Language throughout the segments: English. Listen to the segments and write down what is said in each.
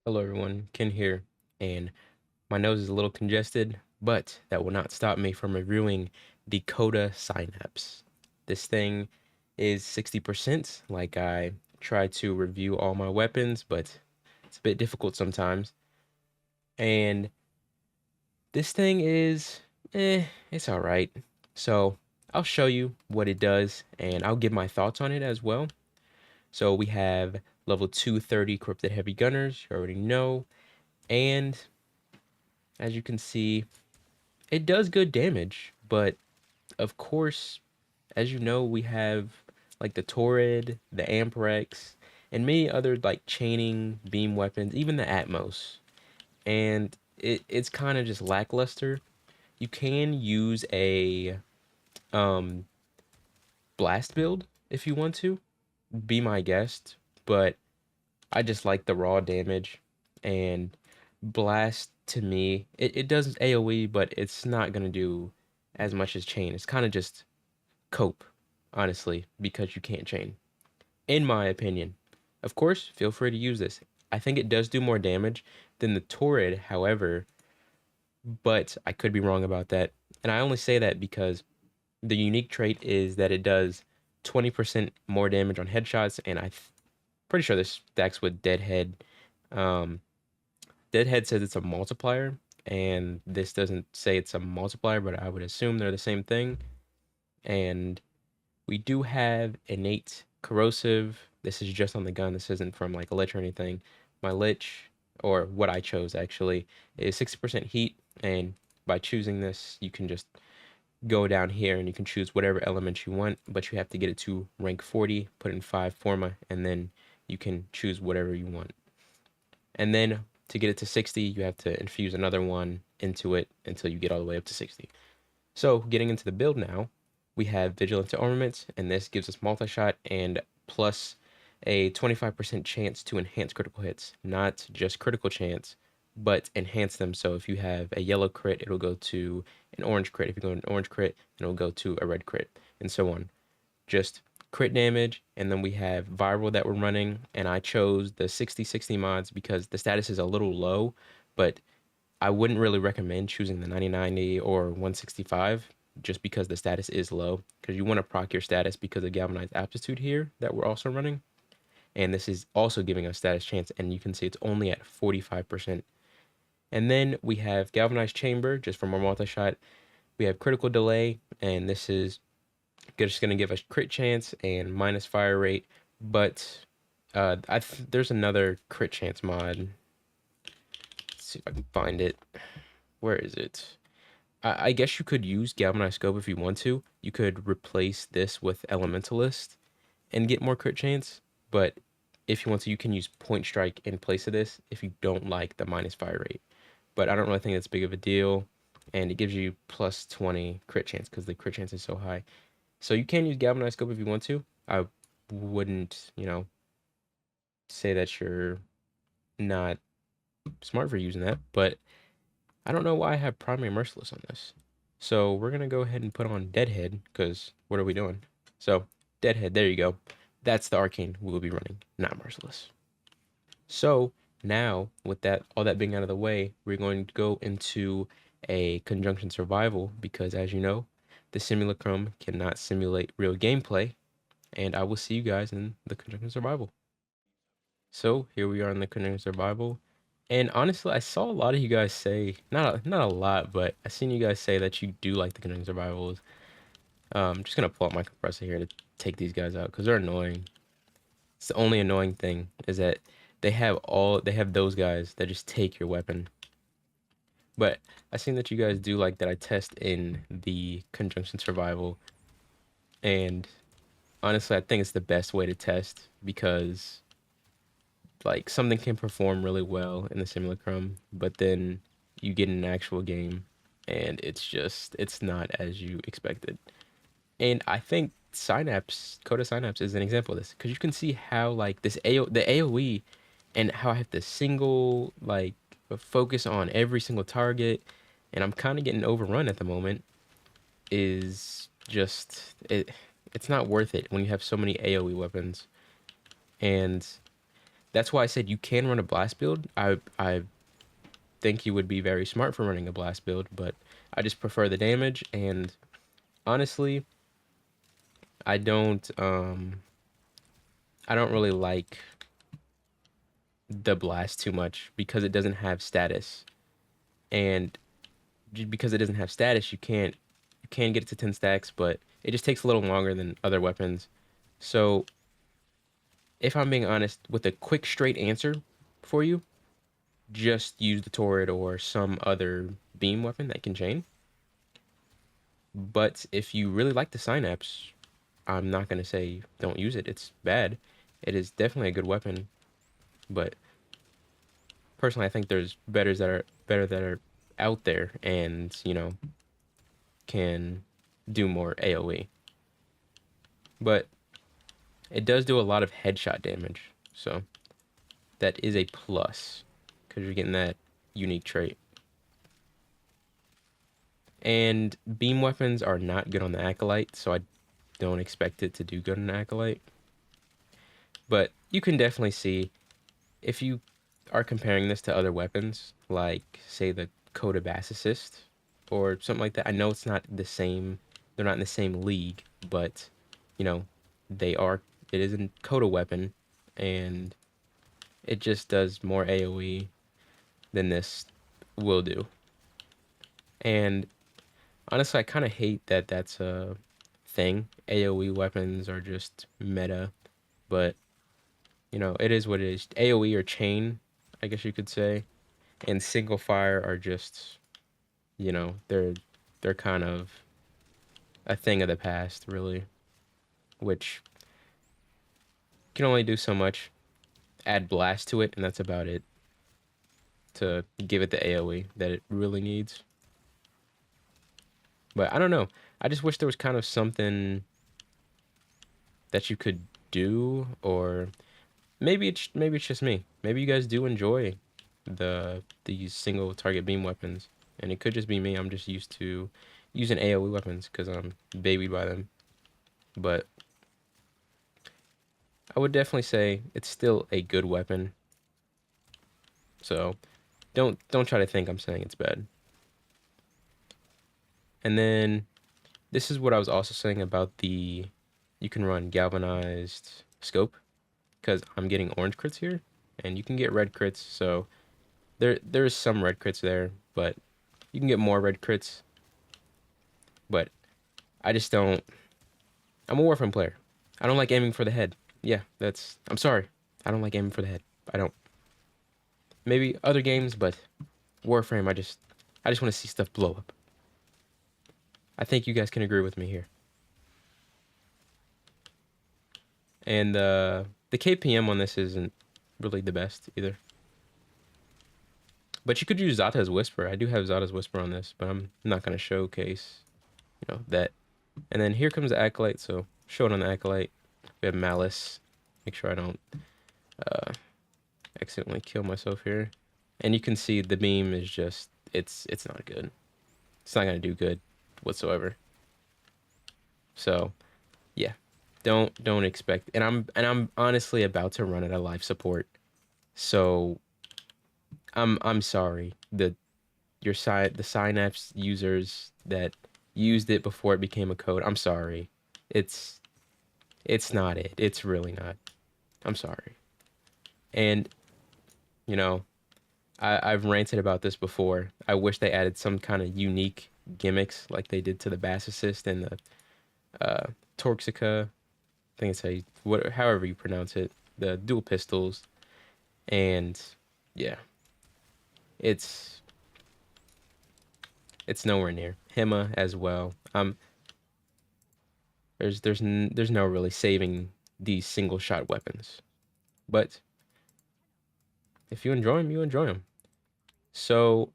Hello everyone, Ken here, and my nose is a little congested, but that will not stop me from reviewing the CODA Synapse. This thing is 60%, like I try to review all my weapons, but it's a bit difficult sometimes. And this thing is, it's all right. So I'll show you what it does, and I'll give my thoughts on it as well. So we have level 230 Corrupted Heavy Gunners, you already know, and as you can see, it does good damage, but of course, as you know, we have like the Torrid, the Amprex, and many other like chaining beam weapons, even the Atmos. And it's kind of just lackluster. You can use a um blast build if you want to, be my guest, but I just like the raw damage, and blast to me, it does AoE, but it's not gonna do as much as chain. It's kind of just cope, honestly, because you can't chain, in my opinion. Of course, feel free to use this. I think it does do more damage than the Torrid, however, but I could be wrong about that. And I only say that because the unique trait is that it does 20% more damage on headshots, and pretty sure this stacks with Deadhead. Um, Deadhead says it's a multiplier, and this doesn't say it's a multiplier, but I would assume they're the same thing. And we do have innate corrosive. This is just on the gun. This isn't from like a lich or anything. My lich, or what I chose actually, is 60% heat, and by choosing this, you can just go down here and you can choose whatever element you want, but you have to get it to rank 40, put in 5 forma, and then you can choose whatever you want. And then to get it to 60, you have to infuse another one into it until you get all the way up to 60. So getting into the build now, we have Vigilant to Armaments, and this gives us multi-shot and plus a 25% chance to enhance critical hits. Not just critical chance, but enhance them. So if you have a yellow crit, it'll go to an orange crit. If you go an orange crit, it'll go to a red crit, and so on. Just crit damage, and then we have viral that we're running, and I chose the 60/60 mods because the status is a little low, but I wouldn't really recommend choosing the 90/90 or 165 just because the status is low, because you want to proc your status because of galvanized aptitude here that we're also running, and this is also giving us status chance, and you can see it's only at 45%. And then we have galvanized chamber just for more multi-shot. We have critical delay, and this is just going to give us crit chance and minus fire rate, but there's another crit chance mod. Let's see if I can find it. Where is it? I guess you could use galvanized scope if you want to. You could replace this with elementalist and get more crit chance, but if you want to, you can use point strike in place of this if you don't like the minus fire rate. But I don't really think that's big of a deal, and it gives you plus 20 crit chance because the crit chance is so high. So you can use galvanized scope if you want to. I wouldn't, say that you're not smart for using that, but I don't know why I have primary merciless on this. So we're gonna go ahead and put on Deadhead, because what are we doing? So Deadhead, there you go. That's the arcane we will be running, not merciless. So now, with that, all that being out of the way, we're going to go into a conjunction survival because, as you know, the simulacrum cannot simulate real gameplay, and I will see you guys in the conjunction survival. So here we are in the conjunction survival, and honestly, I saw a lot of you guys say, not a lot, but I seen you guys say that you do like the conjunction survivals. I'm just gonna pull out my compressor here to take these guys out because they're annoying. It's the only annoying thing is that they have those guys that just take your weapon. But I seen that you guys do like that I test in the conjunction survival, and honestly, I think it's the best way to test because like something can perform really well in the simulacrum, but then you get in an actual game and it's not as you expected. And I think Synapse, CODA Synapse is an example of this because you can see how like the AoE and how I have to single like focus on every single target, and I'm kind of getting overrun at the moment. Is just it's not worth it when you have so many AoE weapons, and that's why I said you can run a blast build. I think you would be very smart for running a blast build, but I just prefer the damage, and honestly, I don't um I don't really like the blast too much because it doesn't have status. And because it doesn't have status, you can get it to 10 stacks, but it just takes a little longer than other weapons. So, if I'm being honest, with a quick straight answer for you, just use the turret or some other beam weapon that can chain. But if you really like the Synapse, I'm not going to say don't use it. It's bad. It is definitely a good weapon, but personally I think there's better that are out there and, can do more AoE. But it does do a lot of headshot damage. So that is a plus because you're getting that unique trait. And beam weapons are not good on the Acolyte, so I don't expect it to do good on the Acolyte. But you can definitely see if you are comparing this to other weapons, like say the CODA Assist or something like that. I know it's not the same, they're not in the same league, but you know, they are, it is a CODA weapon, and it just does more AoE than this will do. And honestly, I kind of hate that that's a thing. AoE weapons are just meta, but it is what it is. AoE or chain, I guess you could say, and single fire are just, they're kind of a thing of the past, really, which can only do so much. Add blast to it, and that's about it to give it the AoE that it really needs. But I don't know. I just wish there was kind of something that you could do, or maybe it's just me. Maybe you guys do enjoy these single target beam weapons, and it could just be me. I'm just used to using AoE weapons because I'm babied by them. But I would definitely say it's still a good weapon. So don't try to think I'm saying it's bad. And then this is what I was also saying about you can run galvanized scope because I'm getting orange crits here, and you can get red crits. So there's some red crits there, but you can get more red crits. But I just don't. I'm a Warframe player. I don't like aiming for the head. Yeah, I'm sorry. I don't like aiming for the head. I don't. Maybe other games, but Warframe, I just want to see stuff blow up. I think you guys can agree with me here. And the KPM on this isn't really the best either. But you could use Zata's Whisper. I do have Zata's Whisper on this, but I'm not going to showcase, that. And then here comes the Acolyte, so show it on the Acolyte. We have Malice. Make sure I don't accidentally kill myself here. And you can see the beam is just, it's not good. It's not going to do good whatsoever. So, yeah. Don't expect, and I'm honestly about to run out of life support. So I'm sorry. The Synapse users that used it before it became a code. I'm sorry. It's not it. It's really not. I'm sorry. And I've ranted about this before. I wish they added some kind of unique gimmicks like they did to the Bass Assist and the Torxica. I think it's however you pronounce it. The dual pistols. And yeah. It's nowhere near. Hema as well. There's no really saving these single shot weapons. But if you enjoy them, you enjoy them. So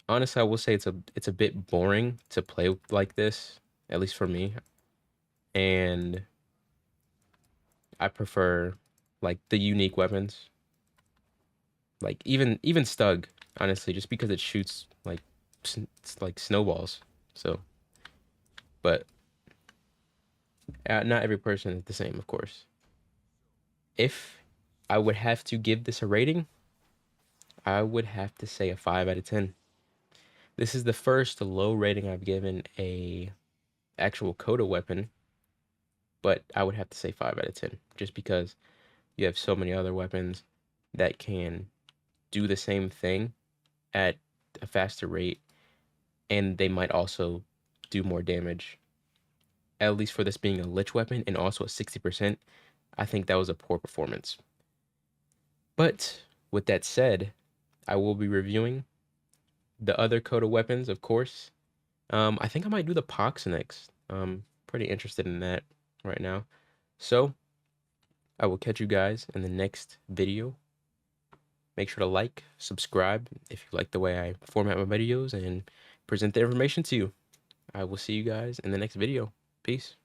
honestly, I will say it's a bit boring to play like this, at least for me. And I prefer like the unique weapons. Like even Stug, honestly, just because it shoots like it's like snowballs. So, but not every person is the same, of course. If I would have to give this a rating. I would have to say a 5 out of 10. This is the first low rating I've given a actual CODA weapon, but I would have to say 5 out of 10 just because you have so many other weapons that can do the same thing at a faster rate, and they might also do more damage. At least for this being a lich weapon and also at 60%, I think that was a poor performance. But with that said, I will be reviewing the other CODA weapons, of course. I think I might do the Pox next. Pretty interested in that right now. So I will catch you guys in the next video. Make sure to like, subscribe if you like the way I format my videos and present the information to you. I will see you guys in the next video. Peace.